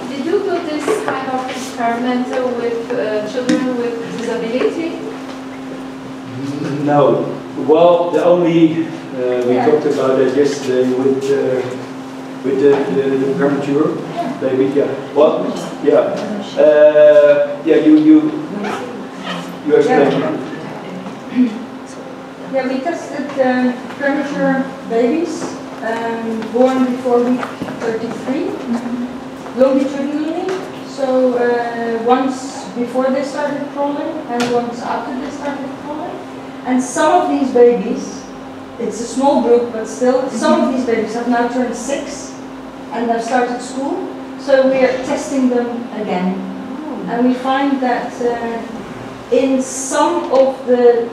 Did you do this kind of experiment with children with disability? No. Well, the only we talked about it yesterday with the premature baby. Yeah. Well, yeah. You explain. Yeah, we tested premature babies born before week 33, longitudinally. So once before they started crawling and once after they started crawling. And some of these babies, it's a small group, but still, some of these babies have now turned 6 and have started school. So we are testing them again. And we find that in some of the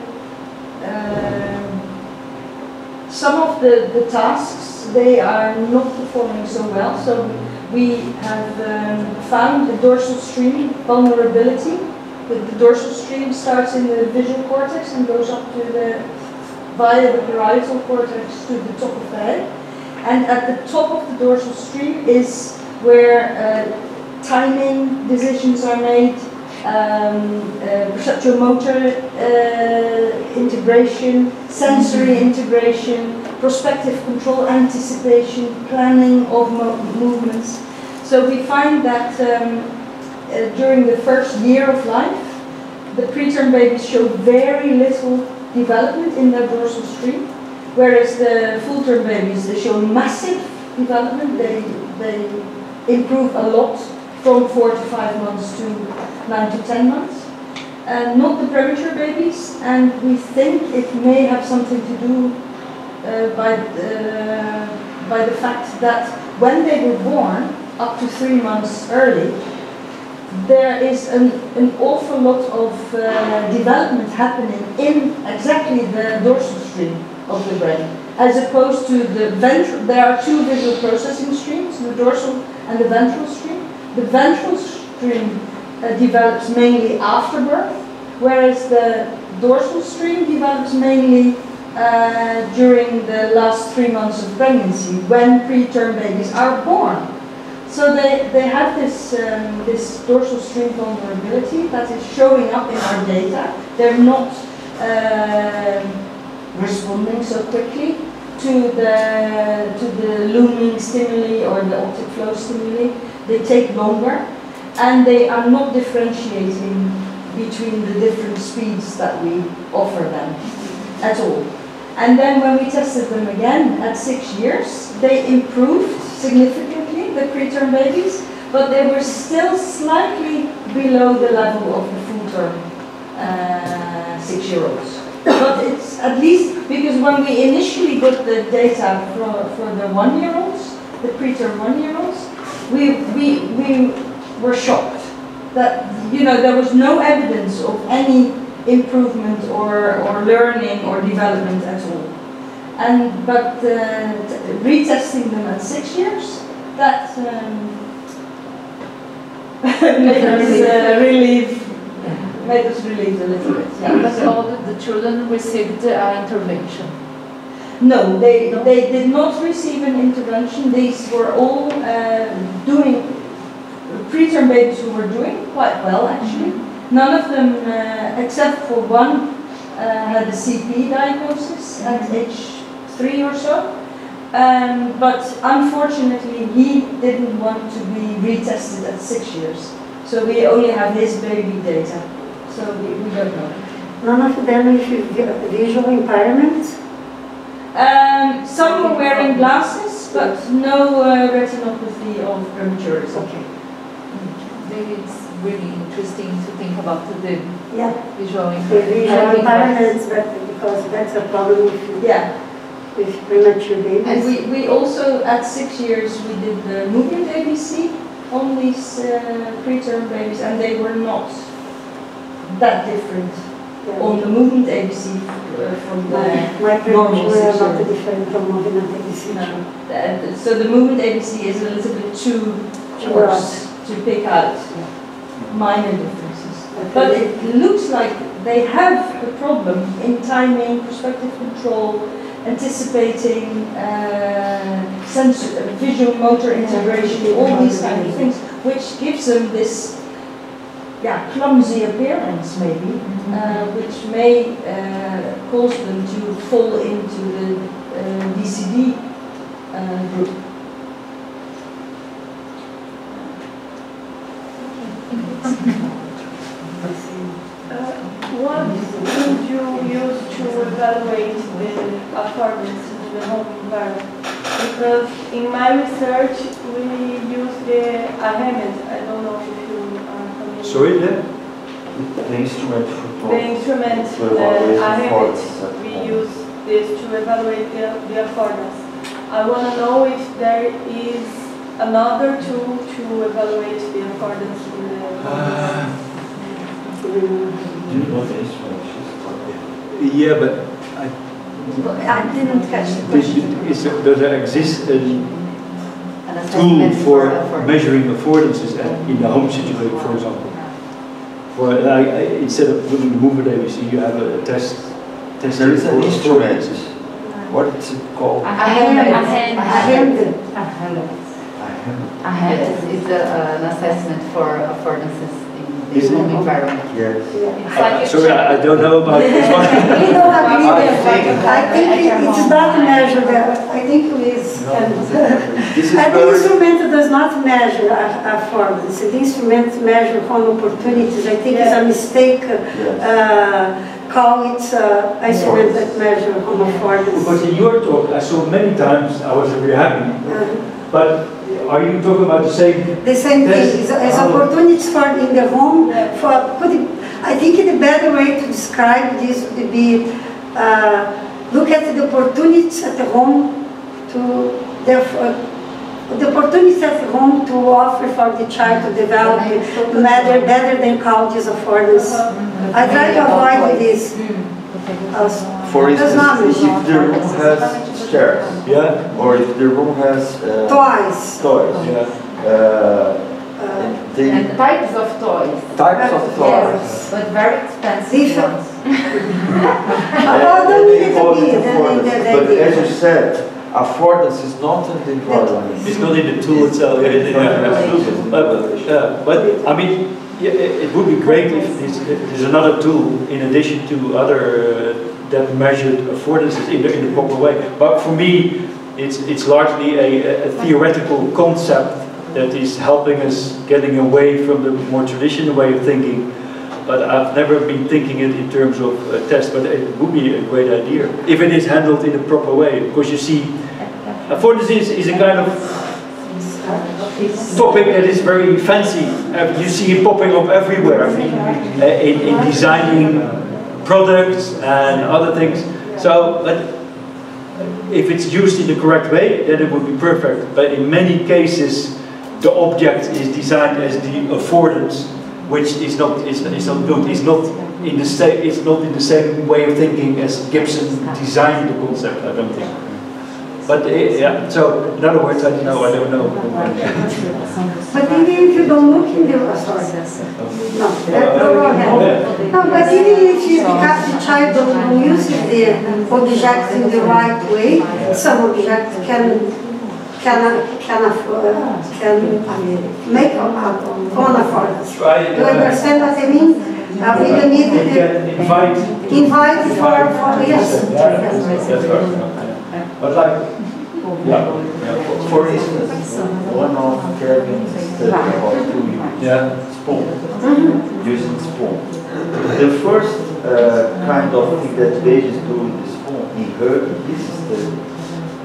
tasks, they are not performing so well. So we have found the dorsal stream vulnerability. The dorsal stream starts in the visual cortex and goes up to via the parietal cortex to the top of the head. And at the top of the dorsal stream is where timing decisions are made, perceptual motor integration, sensory integration, prospective control, anticipation, planning of movements. So we find that during the first year of life, the preterm babies show very little development in their dorsal stream, whereas the full-term babies, they show massive development. They improve a lot from 4 to 5 months to 9 to 10 months. Not the premature babies, and we think it may have something to do by the fact that when they were born, up to 3 months early, there is an awful lot of development happening in exactly the dorsal stream of the brain, as opposed to the ventral. There are 2 visual processing streams, the dorsal and the ventral stream. The ventral stream develops mainly after birth, whereas the dorsal stream develops mainly during the last 3 months of pregnancy, when preterm babies are born. So they have this dorsal stream vulnerability that is showing up in our data. They're not responding so quickly to the looming stimuli or the optic flow stimuli. They take longer, and they are not differentiating between the different speeds that we offer them at all. And then when we tested them again at 6 years, they improved significantly, the preterm babies, but they were still slightly below the level of the full-term 6-year-olds. But it's at least, because when we initially got the data for the 1-year-olds, the preterm 1-year-olds, we were shocked that, there was no evidence of any improvement or learning or development at all. But retesting them at 6 years, that made us relieved a little bit. Yeah. But all the children received intervention? No, they did not receive an intervention. These were all preterm babies who were doing quite well, actually. None of them, except for one, had a CP diagnosis at age 3 or so. But unfortunately, he didn't want to be retested at 6 years. So we only have his baby data. So we don't know. None of them with visual impairment? Some were wearing glasses, but no retinopathy of prematurity. Okay. Maybe it's really interesting to think about the visual impairments, but because that's a problem with premature babies. And we also, at 6 years, we did the movement ABC on these preterm babies, and they were not that different on the movement ABC from the normal 6 not different from movement ABC. So the movement ABC is a little bit too coarse to pick out minor differences. But it looks like they have a problem in timing, perspective control, anticipating, visual motor integration, all these kind of things, which gives them this clumsy appearance maybe, which may cause them to fall into the DCD group. What would you use to evaluate the affordance in the home environment? Because in my research we use the AHEMET. I don't know if you are familiar. Sorry, yeah? The instrument The instrument AHEMET. We use this to evaluate the affordance. I want to know if there is another tool to evaluate the affordance in the Yeah, but I didn't catch the question. Does there exist a tool for measuring affordances in the home situation, for example? For instead of putting the movement ABC, you have a test. There is an instrument. What is it called? AHEMET is an assessment for affordances in the home environment. Yes. It's like Sorry, I don't know about this one. We don't agree there. I think it's not measured. I think This is the very instrument does not measure affordance. The instrument measures home opportunities. I think it's a mistake. Call it instrument that measure home affordance. Because in your talk, I saw many times, I was very happy. But are you talking about the same? The same thing. It's opportunities for in the home. I think the better way to describe this would be look at the opportunities at the home the opportunities at home to offer for the child to develop better than call this affordance. I try to avoid this. For instance, if the room has stairs, or if the room has toys, and types of toys. Types of toys. Yes, but very expensive ones. But as you said, affordance is not in the environment. It's not in the tool itself. But I mean, it would be great if there's another tool in addition to other that measured affordances in the proper way. But for me, it's largely a theoretical concept that is helping us getting away from the more traditional way of thinking. But I've never been thinking it in terms of tests, but it would be a great idea if it is handled in a proper way. Because you see, affordances is a kind of topic that is very fancy. You see it popping up everywhere in designing products and other things. So, but if it's used in the correct way, then it would be perfect. But in many cases, the object is designed as the affordance, which is not good. It's not in the same way of thinking as Gibson designed the concept. I don't think. But yeah, so in other words, I don't know. But even if you don't look in the but even if you the child don't use the object in the right way, some objects can make on affordance. You understand what I mean? We don't need to invite for yes. But like, for instance, one of Kevin's study about spoon, using spoon. The first kind of thing that Pages do with the spoon in this study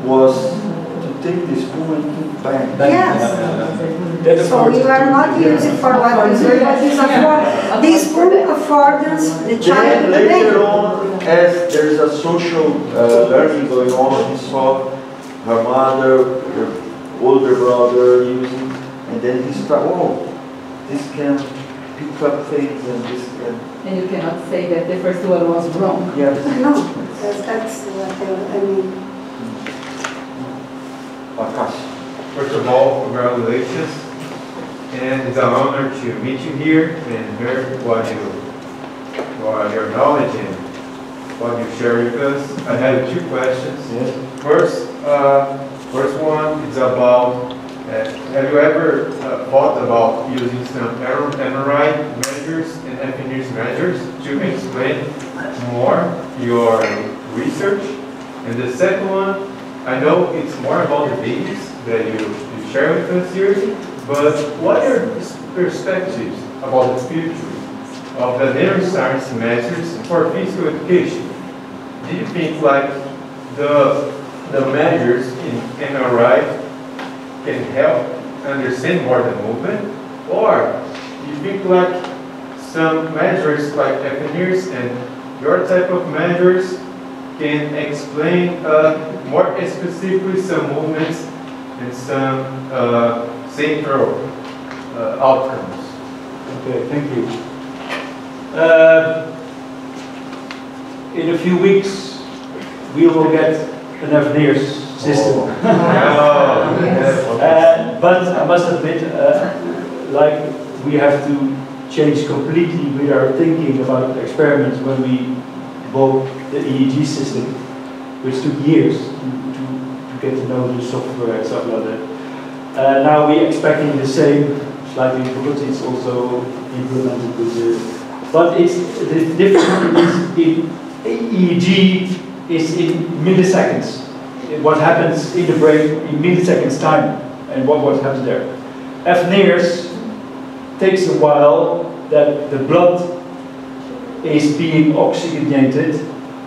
was to take the spoon and to bang. Yes. So you are not using for what you say, but it's the spoon affordance, the child. Then later on, as there is a social learning going on, he saw her mother, her older brother using, and then he started, oh, this can pick up things and this can... And you cannot say that the first one was wrong. Yeah. No, that's what I mean. First of all, congratulations, and it's an honor to meet you here and hear what your knowledge and what you share with us. I have two questions. Yes. First one is about, have you ever thought about using some MRI measures and FNIRS measures to explain more your research? And the second one, I know it's more about the babies that you share with us here, but what are your perspectives about the future of the neuroscience measures for physical education? Do you think like the measures in MRI can help understand more the movement, or you think like some measures like FNIRS and your type of measures can explain more specifically some movements and some central outcomes? Okay, thank you. In a few weeks, we will get an FNIRS system. But I must admit, like we have to change completely with our thinking about experiments when we bought the EEG system, which took years to get to know the software and stuff like that. Now we're expecting the same, slightly, because it's also implemented with the. But the difference is in EEG is in milliseconds. What happens in the brain in milliseconds time, and what happens there. FNIRS takes a while that the blood is being oxygenated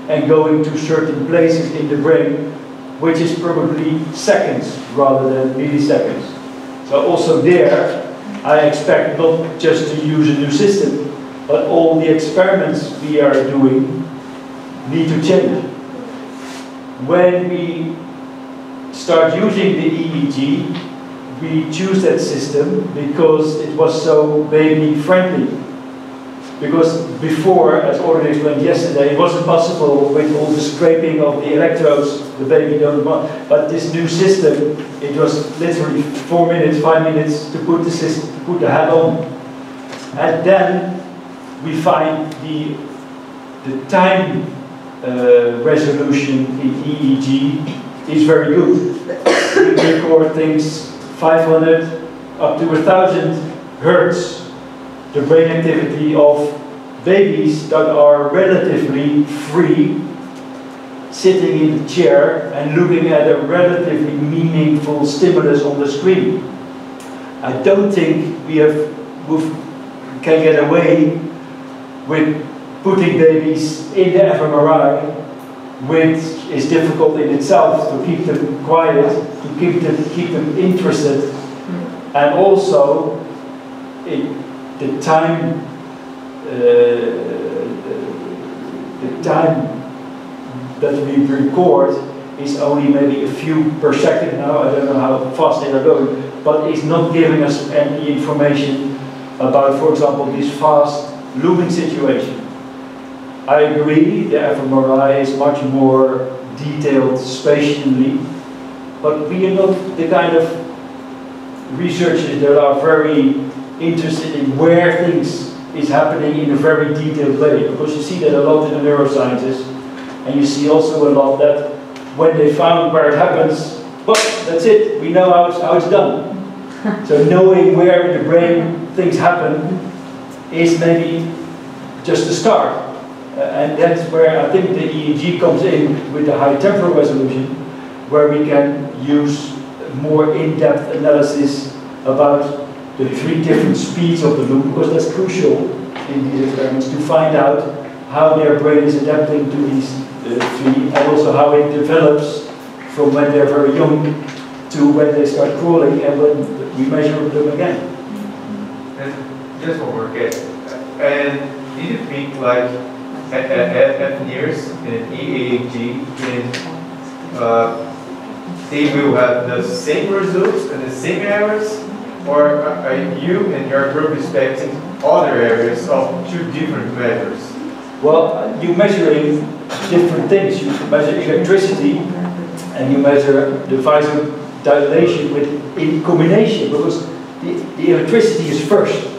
and going to certain places in the brain, which is probably seconds rather than milliseconds. So also there, I expect not just to use a new system, but all the experiments we are doing need to change. When we start using the EEG, we choose that system because it was so baby friendly. Because before, as already explained yesterday, it wasn't possible with all the scraping of the electrodes, the baby don't want. But this new system, it was literally 4 minutes, 5 minutes to put the system, to put the hat on. And then we find the time resolution in EEG is very good. We record things 500 up to 1,000 hertz, the brain activity of babies that are relatively free, sitting in the chair and looking at a relatively meaningful stimulus on the screen. I don't think we can get away with putting babies in the fMRI, which is difficult in itself to keep them quiet, to keep them interested, and also the time that we record is only maybe a few per second now. I don't know how fast they are going, but it's not giving us any information about, for example, this fast looming situation. I agree, the fMRI is much more detailed spatially, but we are not the kind of researchers that are very interested in where things is happening in a very detailed way, because you see that a lot in the neurosciences, and you see also a lot that when they found where it happens, well, that's it, we know how it's done. So knowing where in the brain things happen is maybe just a start. And that's where I think the EEG comes in with the high temporal resolution, where we can use more in-depth analysis about the 3 different speeds of the loop, because that's crucial in these experiments to find out how their brain is adapting to these 3, and also how it develops from when they're very young to when they start crawling and when we measure them again. And just one more question. And do you think like FNIRS and EEG they will have the same results and the same errors, or are you and your group expecting other areas of 2 different measures? Well, you're measuring different things. You measure electricity and you measure the vasodilation in combination, because the electricity is first.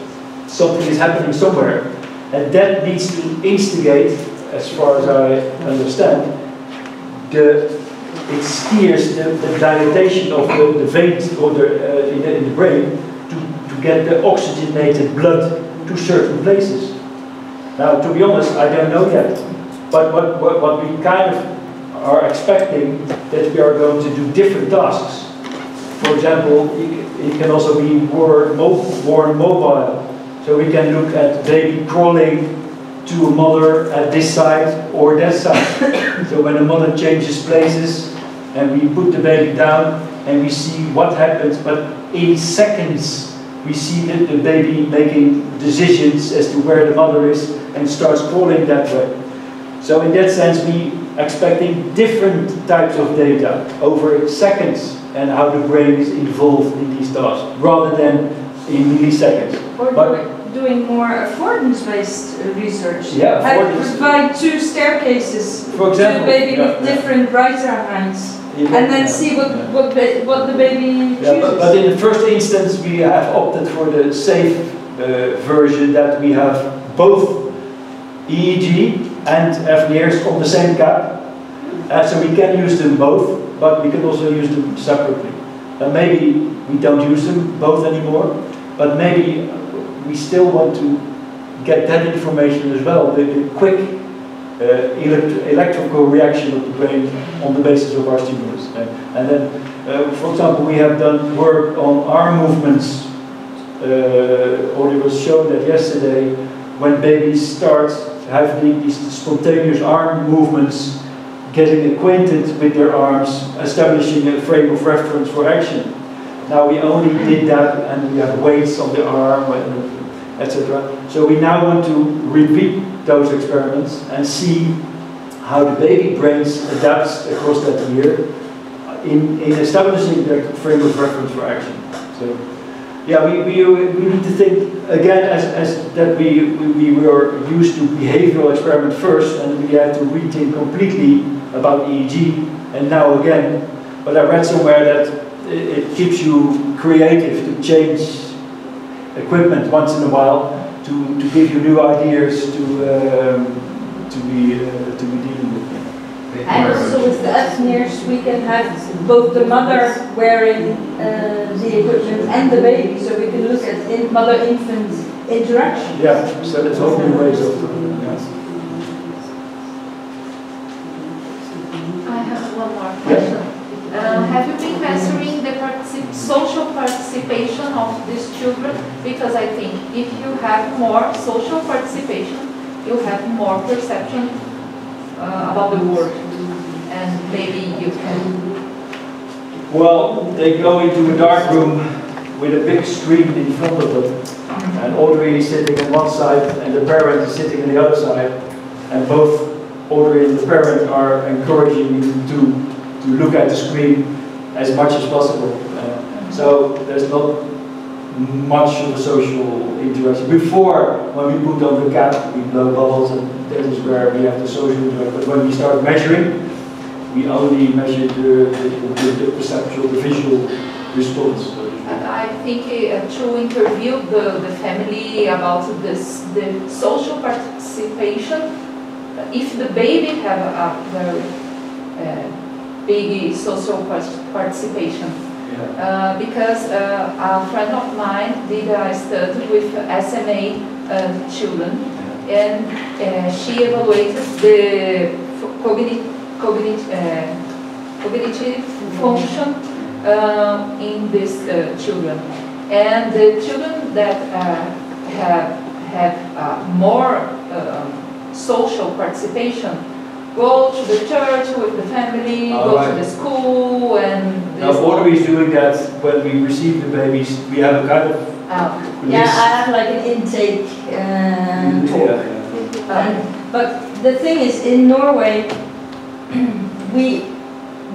Something is happening somewhere, and that needs to instigate as far as I understand, it steers the dilatation of the veins or in the brain to get the oxygenated blood to certain places. Now, to be honest, I don't know yet. But what we kind of are expecting, that we are going to do different tasks. For example, it can also be more mobile. So we can look at baby crawling to a mother at this side or that side. So when a mother changes places and we put the baby down and we see what happens, but in seconds we see the baby making decisions as to where the mother is and starts crawling that way. So in that sense we expecting different types of data over seconds and how the brain is involved in these tasks rather than in milliseconds. Or doing more affordance-based research. Yeah, affordance. Provide 2 staircases for example, to a baby with different writer hands, and then see what the baby chooses. Yeah, but in the first instance we have opted for the safe version, that we have both EEG and FNIRs on the same cap. So we can use them both, but we can also use them separately. And maybe we don't use them both anymore, but maybe we still want to get that information as well, the quick electrical reaction of the brain on the basis of our stimulus. And then, for example, we have done work on arm movements. Or it was shown that yesterday, when babies start having these spontaneous arm movements, getting acquainted with their arms, establishing a frame of reference for action. Now we only did that, and we have weights on the arm, etc. So we now want to repeat those experiments and see how the baby brains adapts across that year in establishing that frame of reference for action. So yeah, we need to think again as that we were used to behavioral experiment first, and we had to rethink completely about EEG, and now again. But I read somewhere that it keeps you creative to change equipment once in a while to give you new ideas to be dealing with. And also with the FNIRs, we can have both the mother wearing the equipment and the baby, so we can look at mother-infant interaction. Yeah, so there's all new ways of doing that. I have one more question. Have you been measuring the social participation of these children? Because I think if you have more social participation, you have more perception about the world, and maybe you can... Well, they go into a dark room with a big screen in front of them, and Audrey is sitting on one side and the parent is sitting on the other side, and both Audrey and the parent are encouraging you to look at the screen as much as possible. So there's not much of a social interaction. Before, when we put on the cap, we blow bubbles, and that is where we have the social interaction. But when we start measuring, we only measure the perceptual, the visual response. I think to interview the family about this, the social participation, if the baby have a very big social participation. Yeah. Because a friend of mine did a study with SMA children, and she evaluated the cognitive function in these children. And the children that have more social participation go to the church with the family, go to the school, and... Now Audrey is doing that when we receive the babies. We have a kind of... yeah, I have like an intake talk. But the thing is, in Norway,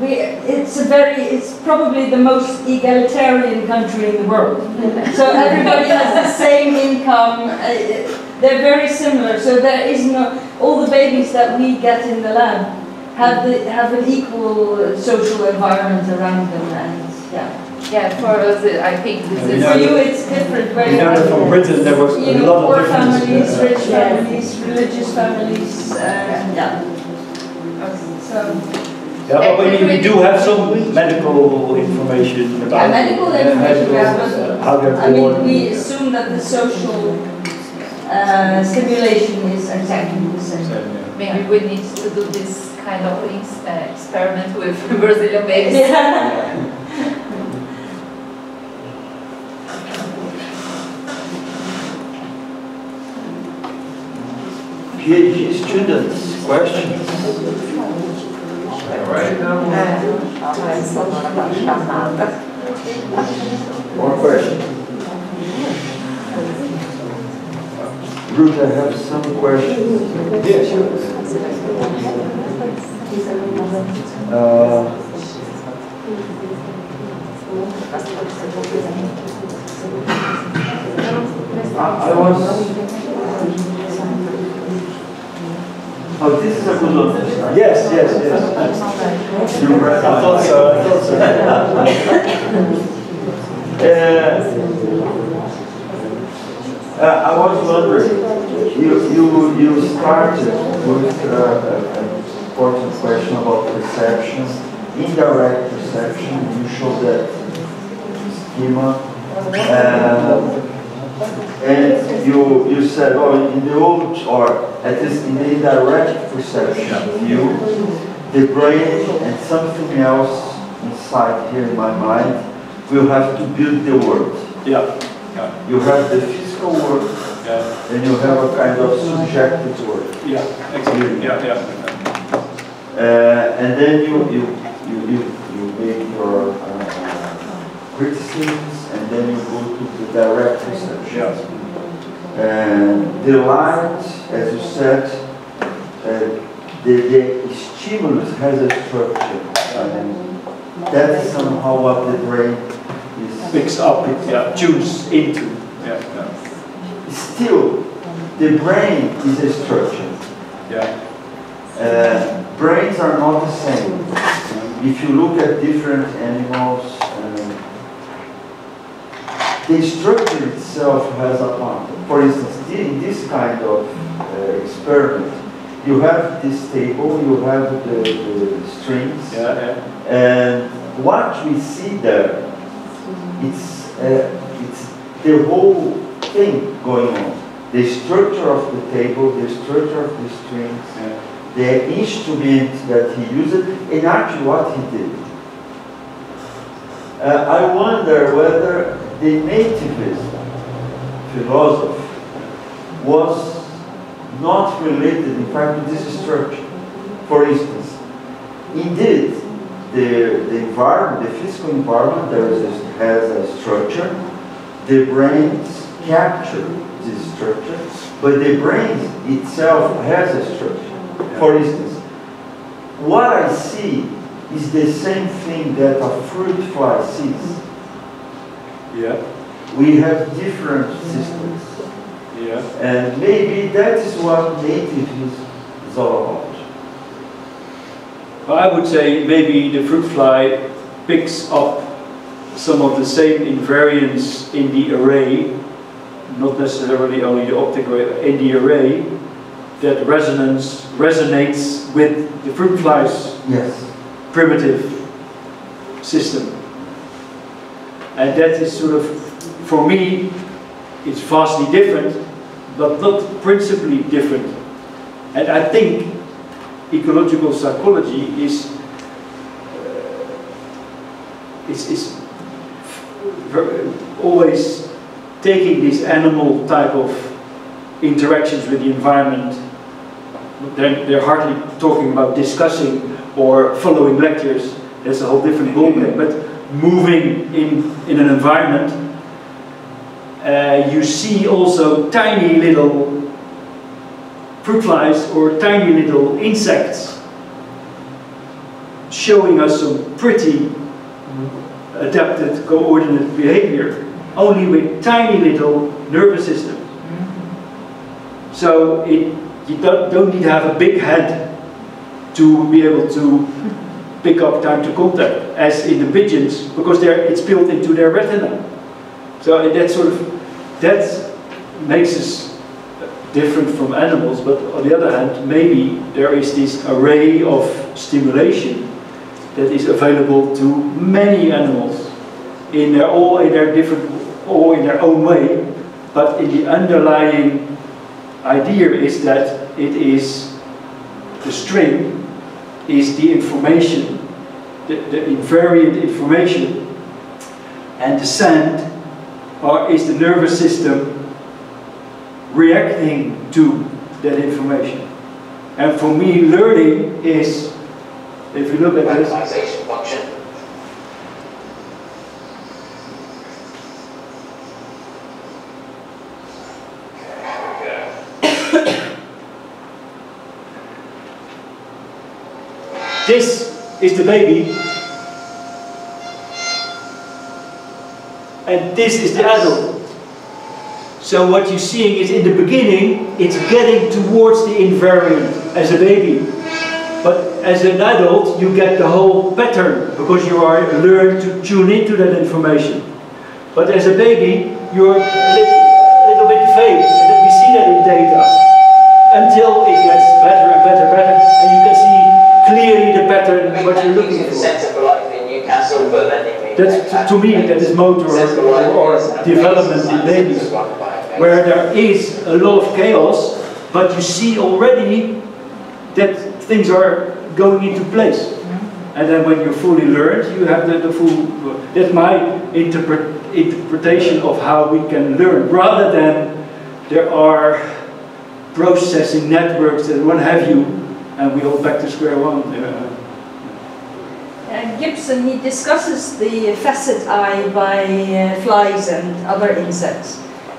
it's probably the most egalitarian country in the world. So everybody has the same income. They're very similar. So there is all the babies that we get in the lab have an equal social environment around them, and yeah. Yeah, for us, I think this is... For you it's different. Where You know that from Britain there was a lot poor of difference. families, rich families, religious families, yeah. So, Yeah, but we do have some medical information about medical information, how they're I born. mean, we assume that the social stimulation is exactly the same. Maybe we need to do this kind of experiment with Brazilian babies. Yeah. PhD students, questions? More questions? Ruud, I have some questions. Yeah, sure. I was... Oh, this is a good one. Yes. You read I thought so. I was wondering, you started with an important question about perception, indirect perception. You showed that schema, and you said, oh, in the old, or at least in the indirect perception view, the brain and something else inside here in my mind will have to build the world. Yeah. You have the physical world, and you have a kind of subjective world. Yeah, exactly. Yeah. And then you make your criticisms, and then you go to the direct perception. Yeah. And the light, as you said, the stimulus has a structure, and that is somehow what the brain is Picks up, tunes into. Still, the brain is a structure. Brains are not the same. If you look at different animals, the structure itself has a part. For instance, in this kind of experiment, you have this table, you have the strings, and what we see there, it's the whole thing going on. The structure of the table, the structure of the strings, the instrument that he used, and actually what he did. I wonder whether the nativist philosophy was not related, in fact, to this structure. For instance, indeed, the environment, the physical environment, has a structure. The brains capture this structure, but the brain itself has a structure. For instance, what I see is the same thing that a fruit fly sees. We have different systems. And maybe that is what nativism is all about. Well, I would say maybe the fruit fly picks up some of the same invariants in the array, not necessarily only the optic array, in the array, that resonates with the fruit fly's primitive system. And that is sort of, for me, it's vastly different, but not principally different. And I think ecological psychology is always taking these animal type of interactions with the environment. They're hardly talking about discussing or following lectures. That's a whole different ballgame. But moving in an environment, you see also tiny little fruit flies or tiny little insects showing us some pretty adapted coordinate behavior, only with tiny little nervous systems. So you don't need to have a big head to be able to pick up time to contact, as in the pigeons, because it's built into their retina. So that makes us different from animals, but on the other hand, maybe there is this array of stimulation that is available to many animals in their own way, but in the underlying idea is that it is the string is the information, the invariant information, and the sand is the nervous system reacting to that information. And for me, learning is, if you look at this, function. this is the baby, and this is the adult. So what you're seeing is, in the beginning, it's getting towards the invariant as a baby. But as an adult, you get the whole pattern, because you are learned to tune into that information. But as a baby, you're a little bit vague, and we see that in data, until it gets better and better and better, and you can see clearly the pattern, what you're looking for. Centre for Life in Newcastle, but then That's, to me, that is motor or development in babies, where there is a lot of chaos, but you see already that things are going into place. And then when you're fully learned, you have the full... That's my interpretation of how we can learn, rather than there are processing networks and what have you, and we all back to square one. Gibson, he discusses the facet eye by flies and other insects.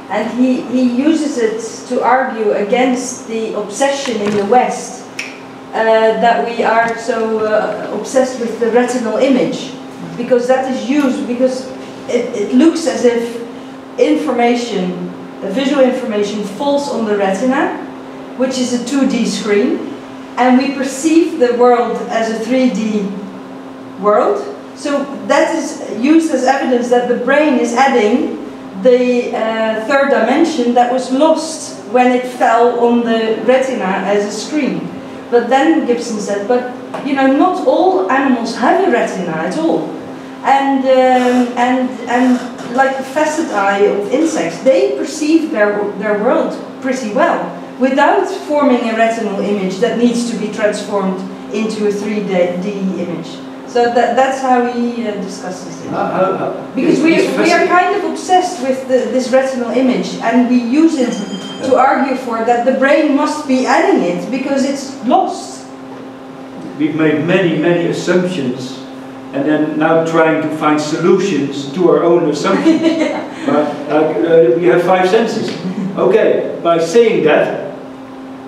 And he uses it to argue against the obsession in the West that we are so obsessed with the retinal image, because that is used, because it looks as if information, visual information, falls on the retina, which is a 2D screen, and we perceive the world as a 3D world. So that is used as evidence that the brain is adding the third dimension that was lost when it fell on the retina as a screen. But then Gibson said, but you know, not all animals have a retina at all. And like the facet eye of insects, they perceive their world pretty well without forming a retinal image that needs to be transformed into a 3D image. So that's how he discusses it. Because we are kind of obsessed with this retinal image, and we use it to argue for that the brain must be adding it because it's lost. We've made many assumptions, and then now trying to find solutions to our own assumptions. We have 5 senses. Okay, by saying that,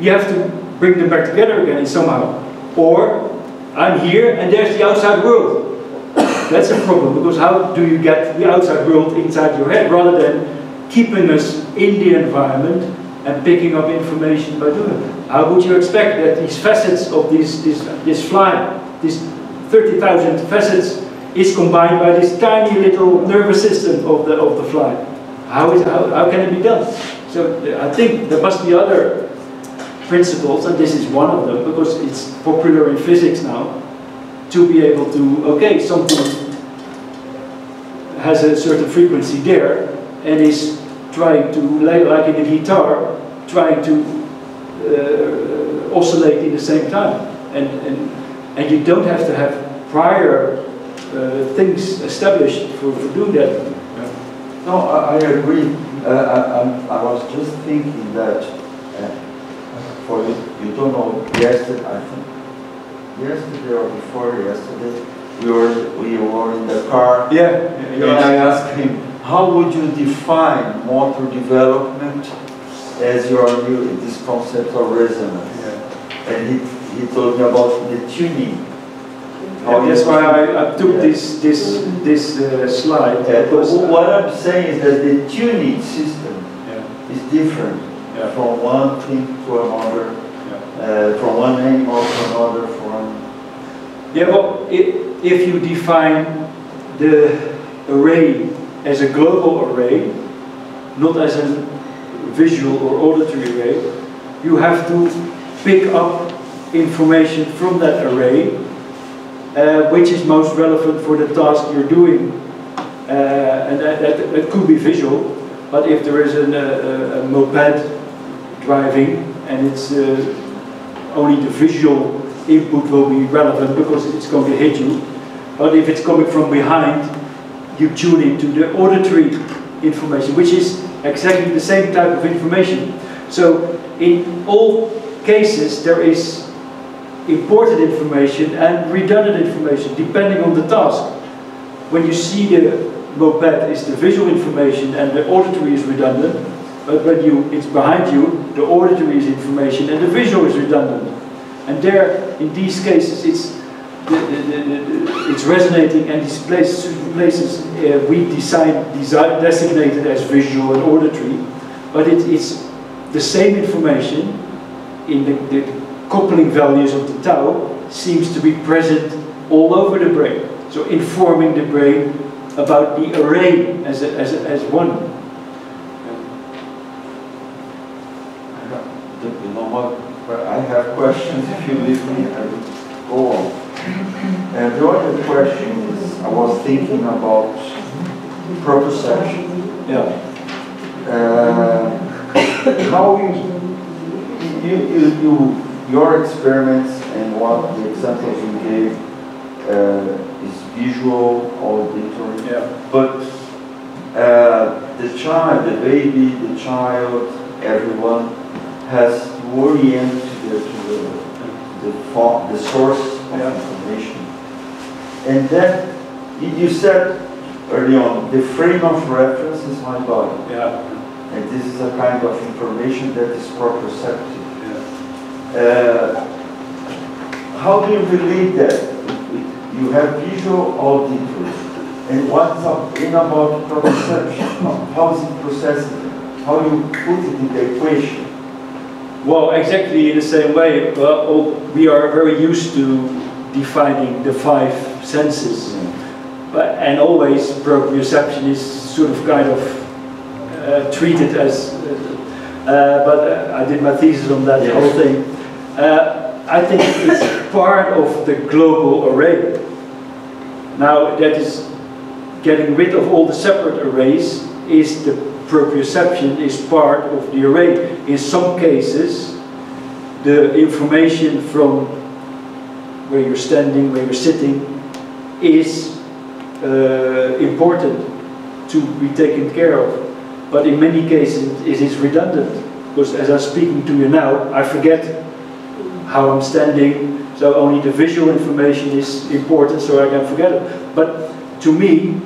you have to bring them back together again somehow. Or I'm here and there's the outside world. That's a problem, because how do you get the outside world inside your head, rather than keeping us in the environment and picking up information by doing it? How would you expect that these facets of this fly, these 30,000 facets, is combined by this tiny little nervous system of the fly? How can it be done? So I think there must be other principles, and this is one of them, because it's popular in physics now, to be able to, okay, something has a certain frequency there, and is trying to, like in a guitar, trying to oscillate in the same time. And you don't have to have prior things established for doing that. No, I agree. I was just thinking that for you don't know, yesterday, I think, yesterday or before yesterday, we were in the car, and I asked him, how would you define motor development as your new, this concept of resonance? And he told me about the tuning. That's why I took this slide. What I'm saying is that the tuning system is different from one thing to another, from one animal to another. Yeah, well, if you define the array as a global array, not as a visual or auditory array, you have to pick up information from that array, which is most relevant for the task you're doing. And that could be visual, but if there is a moped driving and it's only the visual input will be relevant because it's going to hit you. But if it's coming from behind, you tune into the auditory information, which is exactly the same type of information. So in all cases there is important information and redundant information depending on the task. When you see the moped is the visual information and the auditory is redundant, but when it's behind you, the auditory is information and the visual is redundant. And there, in these cases, it's resonating, and these places we designated as visual and auditory, but it's the same information in the coupling values of the tau seems to be present all over the brain. So informing the brain about the array as one. You know what? I have questions. If you leave me, I will go on. And the other question is, I was thinking about proprioception. Yeah. How your experiments and what the examples you gave is visual, auditory. Yeah. But the child, the baby, the child, everyone has to orient to the source of information. And then you said early on, the frame of reference is my body. Yeah. And this is a kind of information that is proprioceptive. Yeah. How do you relate that? You have visual, auditory. And what's about proprioception? How is it processed? How you put it in the equation? Well, exactly in the same way. We are very used to defining the 5 senses, and always proprioception is sort of kind of treated as. But I did my thesis on that whole thing. I think it's part of the global array. Now that is getting rid of all the separate arrays. Is the proprioception is part of the array. In some cases, the information from where you're standing, where you're sitting, is important to be taken care of. But in many cases, it is redundant. Because as I'm speaking to you now, I forget how I'm standing, so only the visual information is important, so I can forget it. But to me,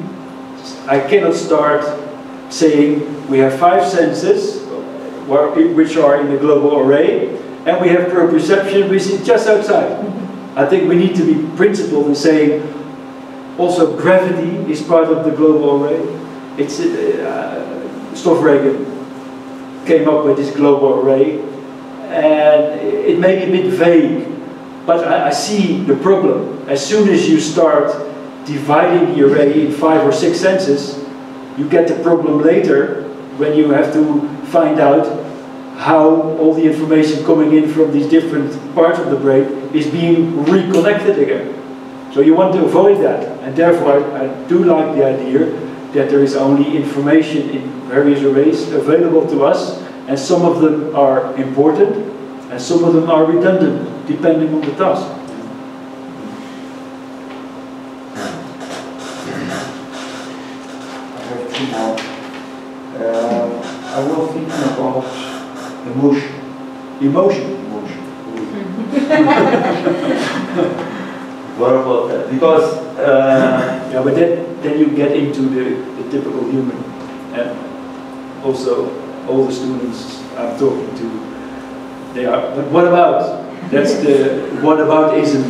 I cannot start saying we have 5 senses, which are in the global array, and we have proprioception, which is just outside. I think we need to be principled in saying also gravity is part of the global array. It's Stoffregen came up with this global array, and it may be a bit vague, but I see the problem. As soon as you start dividing the array in 5 or 6 senses, you get the problem later when you have to find out how all the information coming in from these different parts of the brain is being reconnected again. So you want to avoid that, and therefore I do like the idea that there is only information in various arrays available to us, and some of them are important and some of them are redundant depending on the task. I was thinking about emotion. What about that? Because yeah, but then you get into the typical human, and also all the students I'm talking to, they are. But what about? That's the what about-ism,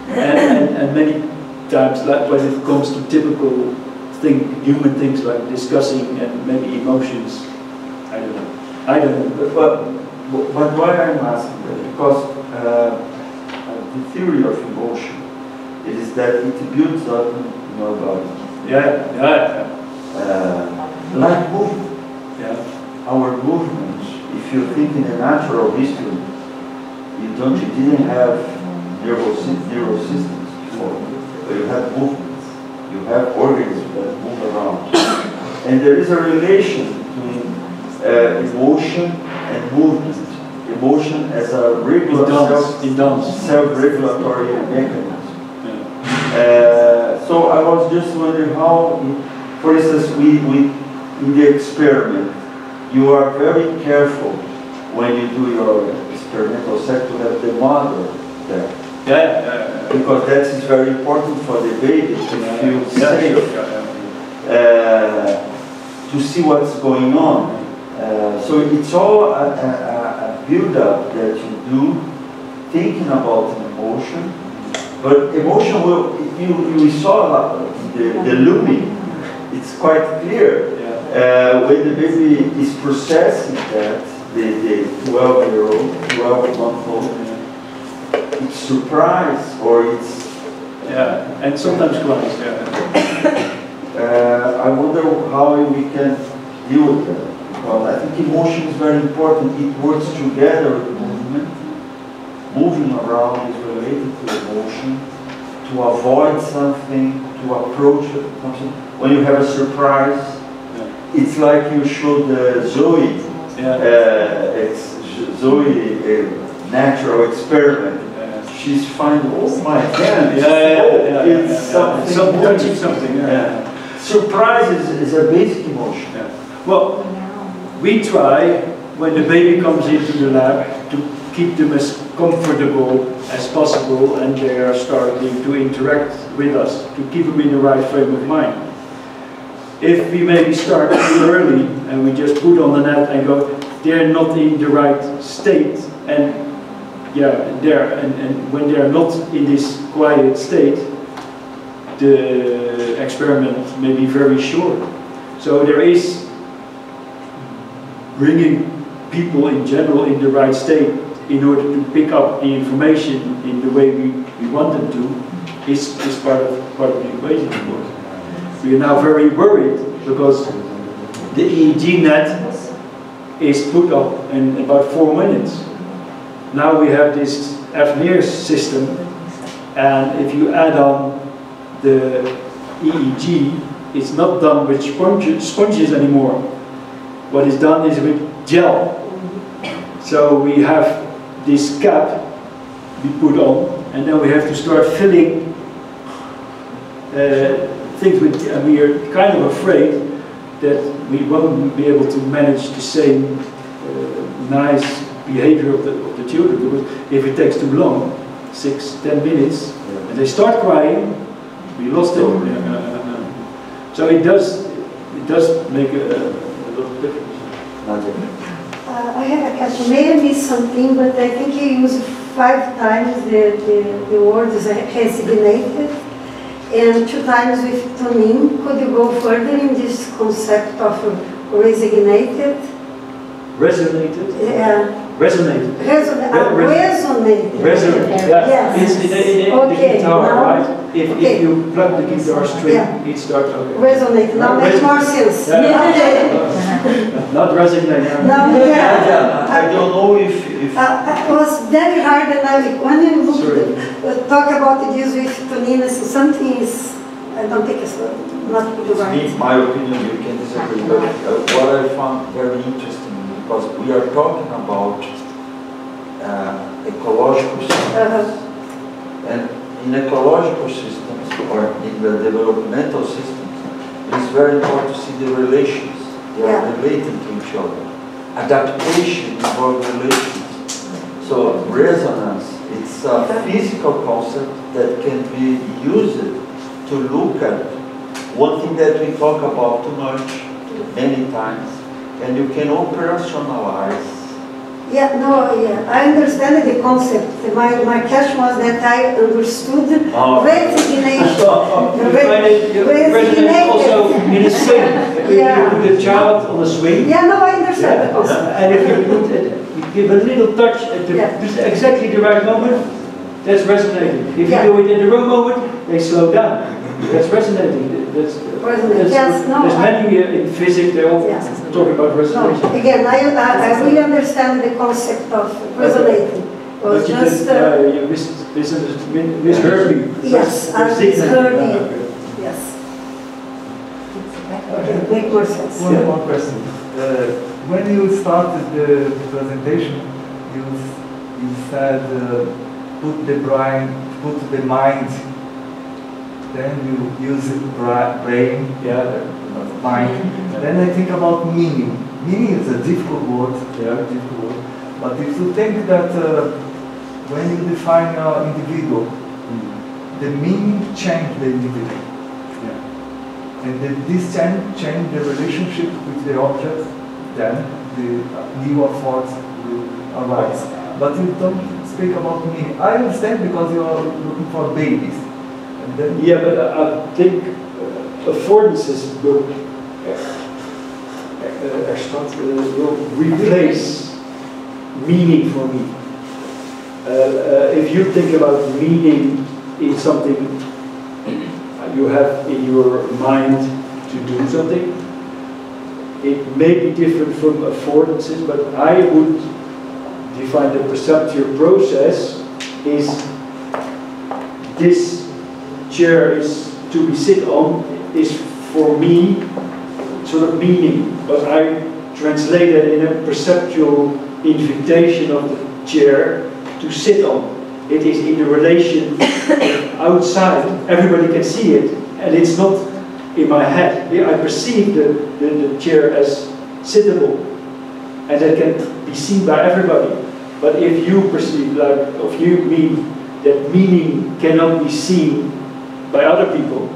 and many times, like when it comes to typical human things like discussing and maybe emotions. I don't know. But why I'm asking that? Because I the theory of emotion, it is that it builds up in our body. Like movement. Our movements, if you think in the natural history, you didn't have neurosystems before, but you have movements. You have organisms that move around. And there is a relation between emotion and movement. Emotion as a regular self-regulatory mechanism. So I was just wondering how, for instance, in the experiment, you are very careful when you do your experimental set to have the mother there. Because that is very important for the baby to feel safe, to see what's going on. So it's all a build-up that you do, thinking about emotion. But emotion will, you saw the looming, it's quite clear. When the baby is processing that, the 12-month-old, it's surprise or it's... and sometimes cries, I wonder how we can deal with that. Because I think emotion is very important. It works together with movement. Moving around is related to emotion. To avoid something, to approach something. When you have a surprise, it's like you showed Zoe, Zoe natural experiment. She's finding, oh my God, it's something. Surprise is a basic emotion. Well, we try, when the baby comes into the lab, to keep them as comfortable as possible, and they are starting to interact with us, to keep them in the right frame of mind. If we maybe start too early and we just put on the net and go, they're not in the right state, and and when they're not in this quiet state, the experiment may be very short. So there is bringing people in general in the right state in order to pick up the information in the way we want them to, is part of the equation, of course. We are now very worried because the EEG net is put up in about 4 minutes. Now we have this Meer system, and if you add on the EEG, it's not done with sponges anymore. What is done is with gel. So we have this cap we put on, and then we have to start filling things with, and we are kind of afraid that we won't be able to manage the same nice behavior of the children, because if it takes too long, 6-10 minutes, and they start crying, we lost them. So it does make a lot of difference. I have a question. May I miss something, but I think you used 5 times the word resignated, and 2 times with Tonin. Could you go further in this concept of resignated? Resonated? Yeah. Resonated. Resonated. Resonated. Yeah. Yes. It's in the guitar, now, right? If you plug the guitar string, it starts. Okay. Resonated. Now makes more sense. Not resonate. No, I don't know if it was very hard, and when you talk about this with Tonina, something is, I don't think it's not right. In my opinion, you can disagree, but what I found very interesting, because we are talking about ecological systems, and in ecological systems, or in the developmental systems, it is very important to see the relations. They are related to each other. Adaptation involves relations. So resonance, it's a physical concept that can be used to look at one thing that we talk about too much, many times, and you can operationalize. I understand the concept. My question was that I understood resignation. Resignation also in a swing. You put a child on a swing. I understand the concept. And if you put it, you give a little touch at exactly the right moment, That's resonating. If you do it in the wrong moment, they slow down. That's resonating. There's many in physics, they're all talking about resonation. No, again, I really understand the concept of resonating. But you misheard me. Yes, I misheard you. Yes. Okay, make more sense. One more question. When you started the presentation, you said put the mind, then you use brain, mind. Then I think about meaning. Meaning is a difficult word, but if you think that when you define an individual, the meaning changes the individual. And this change the relationship with the object, then the new affords will arise. But you don't speak about meaning. I understand because you are looking for babies. And then but I think affordances will replace meaning for me. If you think about meaning in something you have in your mind to do something, it may be different from affordances, but I would define the perceptual process is this chair is to be sit on is for me sort of meaning, but I translate it in a perceptual invitation of the chair to sit on. It is in a relation outside, everybody can see it, and it's not in my head. I perceive the chair as sittable, and that can be seen by everybody. But if you perceive, if you mean that meaning cannot be seen by other people,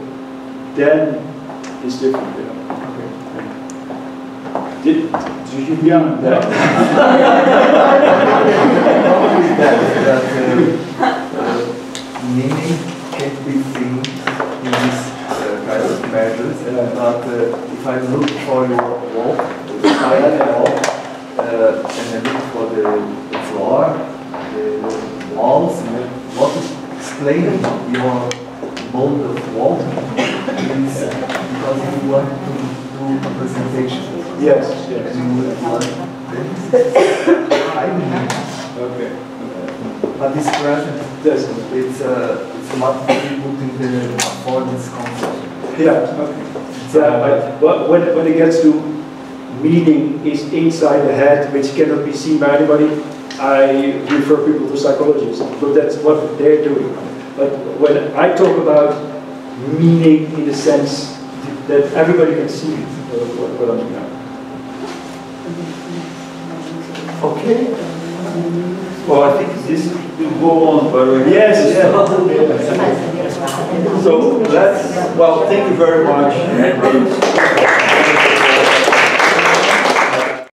then it's different. Did you mean that? Meaning can't be seen in this kind of measures, but if I look for your wall, the side wall, and I look for the floor, the walls, what is explaining your mode of wall is because you want to do a presentation. Yes. And you want I mean, okay. But this present, it's not really put in the affordance concept. But when it gets to meaning is inside the head, which cannot be seen by anybody, I refer people to psychologists, but that's what they're doing. But when I talk about meaning in the sense that everybody can see what I'm doing. Okay. Well, I think this will go on, but yes. So let's. Well, thank you very much.